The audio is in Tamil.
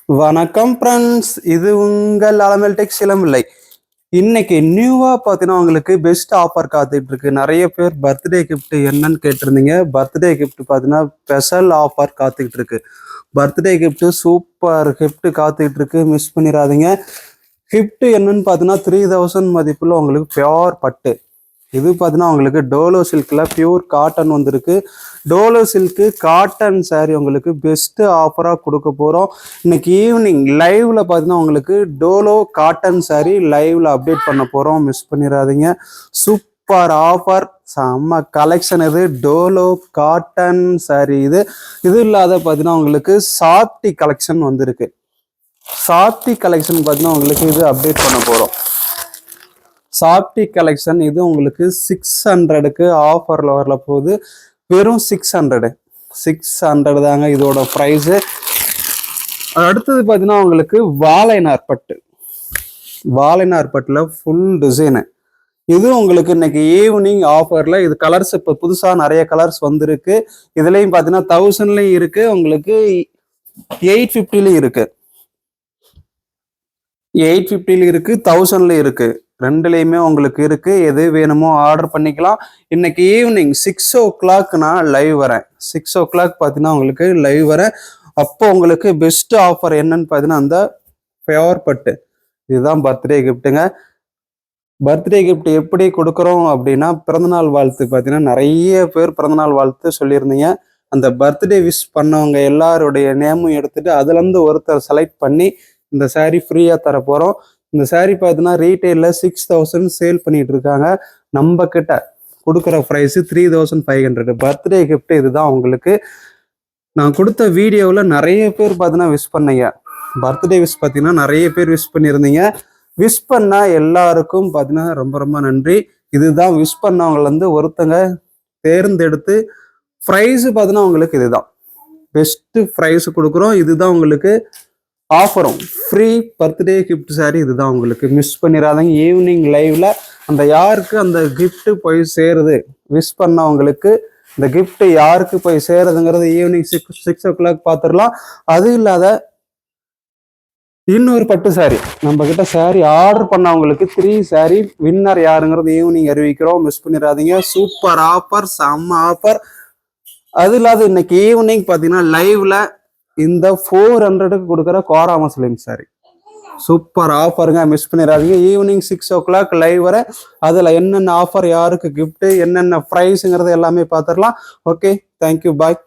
வணக்கம் ஃப்ரெண்ட்ஸ், இது உங்கள் அலமல் டெக்ஸ்டைலம் இல்லை. இன்னைக்கு நியூவா பார்த்தீங்கன்னா உங்களுக்கு பெஸ்ட் ஆஃபர் காத்துட்டு இருக்கு. நிறைய பேர் பர்த்டே கிஃப்ட் என்னன்னு கேட்டிருந்தீங்க. பர்த்டே கிஃப்ட் பார்த்தீங்கன்னா ஸ்பெஷல் ஆஃபர் காத்துக்கிட்டு இருக்கு. பர்த்டே கிஃப்ட் சூப்பர் கிஃப்ட் காத்துக்கிட்டு இருக்கு, மிஸ் பண்ணிடாதீங்க. கிஃப்ட் என்னன்னு பார்த்தீங்கன்னா 3000 மதிப்புல உங்களுக்கு பியோர் பட்டு. இது பார்த்தீங்கன்னா உங்களுக்கு டோலோ சில்கில் பியூர் காட்டன் வந்திருக்கு. டோலோ சில்க்கு காட்டன் சாரீ உங்களுக்கு பெஸ்ட்டு ஆஃபராக கொடுக்க போகிறோம். இன்னைக்கு ஈவினிங் லைவ்ல பார்த்தீங்கன்னா உங்களுக்கு டோலோ காட்டன் சாரீ லைவ்ல அப்டேட் பண்ண போகிறோம், மிஸ் பண்ணிடாதீங்க. சூப்பர் ஆஃபர், செம்ம கலெக்ஷன். இது டோலோ காட்டன் சாரீ. இது இல்லாத பார்த்தீங்கன்னா உங்களுக்கு சாப்டி கலெக்ஷன் வந்திருக்கு. சாப்டி கலெக்ஷன் பார்த்தீங்கன்னா உங்களுக்கு இது அப்டேட் பண்ண போகிறோம். சாப்டி கலெக்ஷன் இது உங்களுக்கு 600க்கு ஆஃபரில் வரல போகுது. வெறும் 600 தாங்க இதோட ப்ரைஸு. அடுத்தது பார்த்தீங்கன்னா உங்களுக்கு வாழைநார் பட்டு. வாழைநார் பட்டில் ஃபுல் டிசைனு. இது உங்களுக்கு இன்னைக்கு ஈவினிங் ஆஃபரில். இது கலர்ஸ் இப்போ புதுசாக நிறைய கலர்ஸ் வந்திருக்கு. இதுலேயும் பார்த்தீங்கன்னா 1000லையும் இருக்கு, உங்களுக்கு 850லையும் இருக்கு. 850ல இருக்கு, 1000ல இருக்கு. ரெண்டுலேயுமே உங்களுக்கு இருக்கு. எது வேணுமோ ஆர்டர் பண்ணிக்கலாம். இன்னைக்கு ஈவினிங் 6 o'clock நான் லைவ் வரேன். 6 o'clock பார்த்தீங்கன்னா உங்களுக்கு லைவ் வரேன். அப்போ உங்களுக்கு பெஸ்ட் ஆஃபர் என்னன்னு பார்த்தீங்கன்னா அந்த பியோர் பட்டு. இதுதான் பர்த்டே கிஃப்ட்டுங்க. பர்த்டே கிஃப்ட் எப்படி கொடுக்குறோம் அப்படின்னா, பிறந்தநாள் வாழ்த்து பார்த்தீங்கன்னா நிறைய பேர் பிறந்தநாள் வாழ்த்து சொல்லியிருந்தீங்க. அந்த பர்த்டே விஷ் பண்ணவங்க எல்லாருடைய நேமும் எடுத்துட்டு அதுலேருந்து ஒருத்தர் செலக்ட் பண்ணி இந்த சாரீ ஃப்ரீயாக தர போகிறோம். இந்த சாரீ பார்த்தீங்கன்னா ரீட்டெயிலில் 6000 சேல் பண்ணிட்டு இருக்காங்க. நம்ம கிட்ட கொடுக்குற ப்ரைஸு 3500. பர்த்டே கிஃப்ட் இதுதான் உங்களுக்கு. நான் கொடுத்த வீடியோவில் நிறைய பேர் பார்த்தீங்கன்னா விஷ் பண்ணீங்க. பர்த்டே விஷ் பார்த்தீங்கன்னா நிறைய பேர் விஷ் பண்ணியிருந்தீங்க. விஷ் பண்ண எல்லாருக்கும் பார்த்தீங்கன்னா ரொம்ப ரொம்ப நன்றி. இதுதான் விஷ் பண்ணவங்கலேருந்து ஒருத்தங்க தேர்ந்தெடுத்து ப்ரைஸு பார்த்தீங்கன்னா உங்களுக்கு இதுதான் பெஸ்ட்டு ப்ரைஸ் கொடுக்குறோம். இதுதான் உங்களுக்கு ஆஃபரும் ஃப்ரீ பர்த்டே கிஃப்ட் சாரீ. இதுதான் உங்களுக்கு, மிஸ் பண்ணிடாதீங்க. ஈவினிங் லைவ்ல அந்த யாருக்கு அந்த கிஃப்ட் போய் சேருது, விஷ் பண்ணவங்களுக்கு இந்த கிஃப்ட் யாருக்கு போய் சேருதுங்கிறது ஈவினிங் 6 o'clock பார்த்துடலாம். அது இல்லாத இன்னொரு பட்டு சாரீ நம்ம கிட்ட சாரீ ஆர்டர் பண்ணவங்களுக்கு 3 சாரீ வின்னர் யாருங்கிறது ஈவினிங் அறிவிக்கிறோம், மிஸ் பண்ணிடாதீங்க. சூப்பர் ஆஃபர், செம்ம ஆஃபர். அது இல்லாத இன்னைக்கு ஈவினிங் பார்த்தீங்கன்னா லைவ்ல இந்த 400க்கு கொடுக்குற கோரா மஸ்லின் சாரி சூப்பர் ஆஃபருங்க, மிஸ் பண்ணிடாதீங்க. ஈவினிங் 6 o'clock லைவ் வர அதில் என்னென்ன ஆஃபர், யாருக்கு கிஃப்ட், என்னென்ன ப்ரைஸுங்கிறது எல்லாமே பார்த்துடலாம். ஓகே, தேங்க்யூ, பாய்.